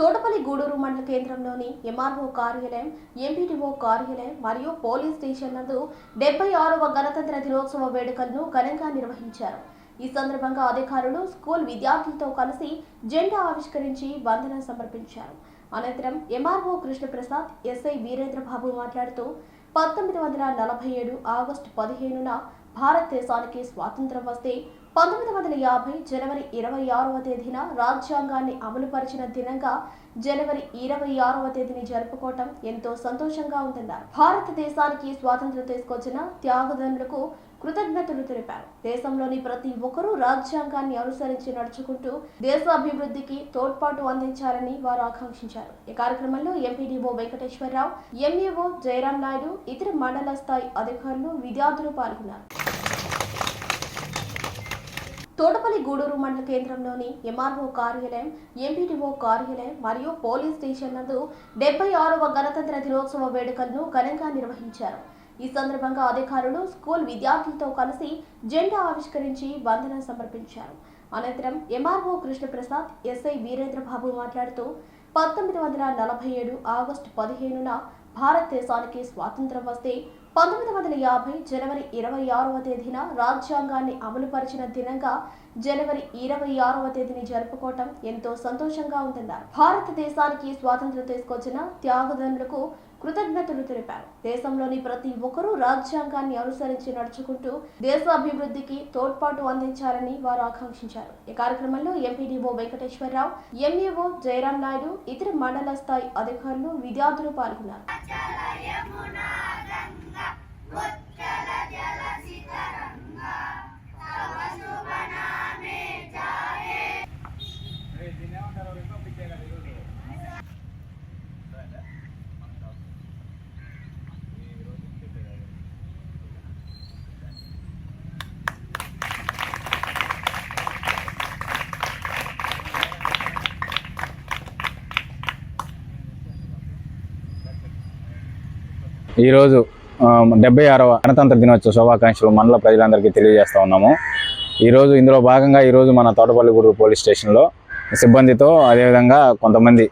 తోటపల్లి గూడూరు మండల కేంద్రంలోని ఎంఆర్ఓ కార్యాలయం, ఎంపీడీఓ కార్యాలయం మరియు పోలీస్ స్టేషన్ నందు 76వ గణతంత్ర దినోత్సవ వేడుకలను ఘనంగా నిర్వహించారు. ఈ సందర్భంగా అధికారులు స్కూల్ విద్యార్థులతో కలిసి జెండా ఆవిష్కరించి వందనం సమర్పించారు. అనంతరం ఎంఆర్ఓ కృష్ణప్రసాద్, ఎస్ఐ వీరేంద్రబాబు మాట్లాడుతూ 1947 ఆగస్టు 15న భారతదేశానికి స్వాతంత్ర్యం వస్తే 1950 జనవరి 26వ తేదీన రాజ్యాంగాన్ని అమలుపరిచిన దినంగా జనవరి 26వ తేదీని జరుపుకోవటం ఎంతో సంతోషంగా ఉందన్నారు. భారతదేశానికి స్వాతంత్ర్యం తీసుకొచ్చిన త్యాగదనులకు కృతజ్ఞతలు తెలిపారు. దేశంలోని ప్రతి ఒక్కరూ రాజ్యాంగాన్ని అనుసరించి నడుచుకుంటూ దేశ అభివృద్ధికి తోడ్పాటు అందించాలని వారు ఆకాంక్షించారు. ఈ కార్యక్రమంలో ఎంపీడీఓ వెంకటేశ్వరరావు, ఎంఈఓ జయరాం నాయుడు, ఇతర మండల స్థాయి అధికారులు, విద్యార్థులు పాల్గొన్నారు. తోటపల్లి గూడూరు మండల కేంద్రంలోని ఎంఆర్ఓ కార్యాలయం, ఎంపీడీఓ కార్యాలయం మరియు పోలీస్ స్టేషన్ నందు 76వ గణతంత్ర దినోత్సవ వేడుకలను ఘనంగా నిర్వహించారు. ఈ సందర్భంగా అధికారులు స్కూల్ విద్యార్థులతో కలిసి జెండా ఆవిష్కరించి వందనం సమర్పించారు. అనంతరం ఎంఆర్ఓ కృష్ణప్రసాద్, ఎస్ఐ వీరేంద్రబాబు మాట్లాడుతూ 1947 ఆగస్టు 15న భారతదేశానికి స్వాతంత్ర్యం వస్తే 1950 జనవరి 26వ తేదీన రాజ్యాంగాన్ని అమలుపరిచిన దినంగా జనవరి 26వ తేదీని జరుపుకోవటం ఎంతో సంతోషంగా ఉందన్నారు. భారతదేశానికి స్వాతంత్ర్యం తీసుకొచ్చిన త్యాగదనులకు కృతజ్ఞతలు తెలిపారు. దేశంలోని ప్రతి ఒక్కరూ రాజ్యాంగాన్ని అనుసరించి నడుచుకుంటూ దేశ అభివృద్ధికి తోడ్పాటు అందించాలని వారు ఆకాంక్షించారు. ఈ కార్యక్రమంలో ఎంపీడీఓ వెంకటేశ్వరరావు, ఎంఈఓ జయరాం నాయుడు, ఇతర మండల స్థాయి అధికారులు, విద్యార్థులు పాల్గొన్నారు. ఈరోజు 76వ గణతంత్ర దినోత్సవ శుభాకాంక్షలు మండల ప్రజలందరికీ తెలియజేస్తూ ఉన్నాము. ఇందులో భాగంగా మన తోటపల్లి గూడూరు పోలీస్ స్టేషన్లో సిబ్బందితో, అదేవిధంగా కొంతమంది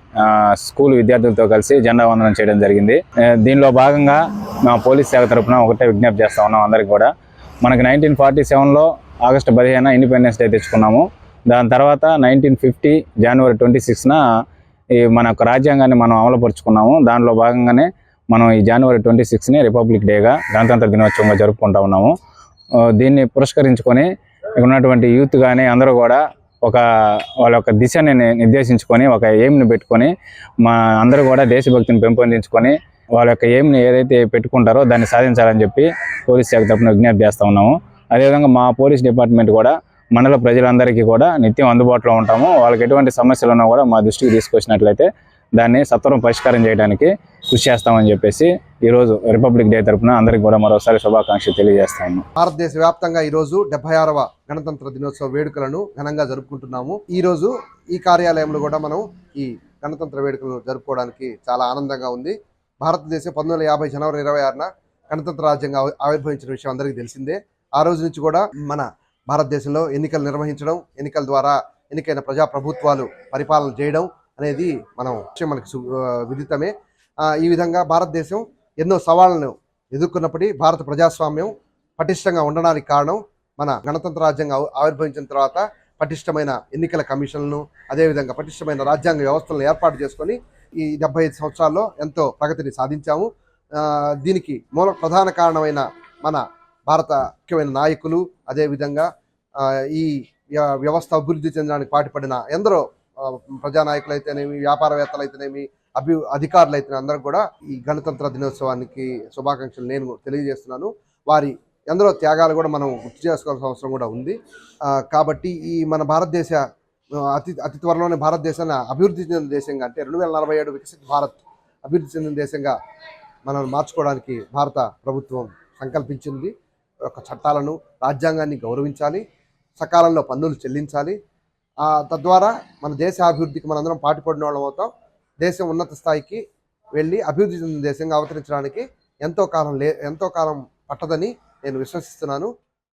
స్కూల్ విద్యార్థులతో కలిసి జెండా వందనం చేయడం జరిగింది. దీనిలో భాగంగా మా పోలీస్ శాఖ తరఫున ఒకటే విజ్ఞప్తి చేస్తూ ఉన్నాం అందరికీ కూడా. మనకి 1947లో ఆగస్టు 15న ఇండిపెండెన్స్ డే తెచ్చుకున్నాము. దాని తర్వాత 1950 జనవరి 26న మన యొక్క రాజ్యాంగాన్ని మనం అమలుపరుచుకున్నాము. దానిలో భాగంగానే మనం ఈ జనవరి 26ని రిపబ్లిక్ డేగా, గణతంత్ర దినోత్సవంగా జరుపుకుంటా ఉన్నాము. దీన్ని పురస్కరించుకొని ఇక్కడ ఉన్నటువంటి యూత్ కానీ అందరూ కూడా వాళ్ళ యొక్క దిశని నిర్దేశించుకొని, ఒక ఎయిమ్ని పెట్టుకొని, అందరూ కూడా దేశభక్తిని పెంపొందించుకొని వాళ్ళ యొక్క ఎయిమ్ని ఏదైతే పెట్టుకుంటారో దాన్ని సాధించాలని చెప్పి పోలీస్ శాఖ తరఫున విజ్ఞప్తి చేస్తూ ఉన్నాము. అదేవిధంగా మా పోలీస్ డిపార్ట్మెంట్ కూడా మండల ప్రజలందరికీ కూడా నిత్యం అందుబాటులో ఉంటాము. వాళ్ళకి ఎటువంటి సమస్యలు ఉన్నా కూడా మా దృష్టికి తీసుకొచ్చినట్లయితే దాన్ని సత్వరం పరిష్కారం చేయడానికి కృషి చేస్తామని చెప్పేసి ఈరోజు రిపబ్లిక్ డే తరఫున అందరికీ కూడా మరోసారి శుభాకాంక్షలు తెలియజేస్తా ఉన్నాం. భారతదేశ వ్యాప్తంగా ఈరోజు 76వ గణతంత్ర దినోత్సవ వేడుకలను ఘనంగా జరుపుకుంటున్నాము. ఈరోజు ఈ కార్యాలయంలో కూడా మనం ఈ గణతంత్ర వేడుకలను జరుపుకోవడానికి చాలా ఆనందంగా ఉంది. భారతదేశం 1950 జనవరి 26న గణతంత్ర రాజ్యంగా ఆవిర్భవించిన విషయం అందరికీ తెలిసిందే. ఆ రోజు నుంచి కూడా మన భారతదేశంలో ఎన్నికలు నిర్వహించడం, ఎన్నికల ద్వారా ఎన్నికైన ప్రజాప్రభుత్వాలు పరిపాలన చేయడం అనేది మనకి విదితమే. ఈ విధంగా భారతదేశం ఎన్నో సవాళ్లను ఎదుర్కొన్నప్పటికీ భారత ప్రజాస్వామ్యం పటిష్టంగా ఉండడానికి కారణం మన గణతంత్ర రాజ్యాంగం ఆవిర్భవించిన తర్వాత పటిష్టమైన ఎన్నికల కమిషన్లను, అదేవిధంగా పటిష్టమైన రాజ్యాంగ వ్యవస్థలను ఏర్పాటు చేసుకొని ఈ 75 సంవత్సరాల్లో ఎంతో ప్రగతిని సాధించాము. దీనికి ప్రధాన కారణమైన మన భారత ముఖ్యమైన నాయకులు, అదేవిధంగా ఈ వ్యవస్థ అభివృద్ధి చెందడానికి పాటుపడిన ఎందరో ప్రజానాయకులు అయితేనేమి, వ్యాపారవేత్తలు అయితేనేమి, అధికారులు అయితేనే అందరూ కూడా ఈ గణతంత్ర దినోత్సవానికి శుభాకాంక్షలు నేను తెలియజేస్తున్నాను. వారి ఎందరో త్యాగాలు కూడా మనం గుర్తు చేసుకోవాల్సిన అవసరం కూడా ఉంది. కాబట్టి ఈ మన భారతదేశ అతి త్వరలోనే భారతదేశాన్ని అభివృద్ధి చెందిన దేశంగా, అంటే 2047 వికసిత భారత్ అభివృద్ధి చెందిన దేశంగా మనం మార్చుకోవడానికి భారత ప్రభుత్వం సంకల్పించింది. చట్టాలను, రాజ్యాంగాన్ని గౌరవించాలి, సకాలంలో పన్నులు చెల్లించాలి. తద్వారా మన దేశ అభివృద్ధికి మనందరం పాటుపడిన వాళ్ళం అవుతాం. దేశం ఉన్నత స్థాయికి వెళ్ళి అభివృద్ధి చెందిన దేశంగా అవతరించడానికి ఎంతో కాలం పట్టదని నేను విశ్వసిస్తున్నాను.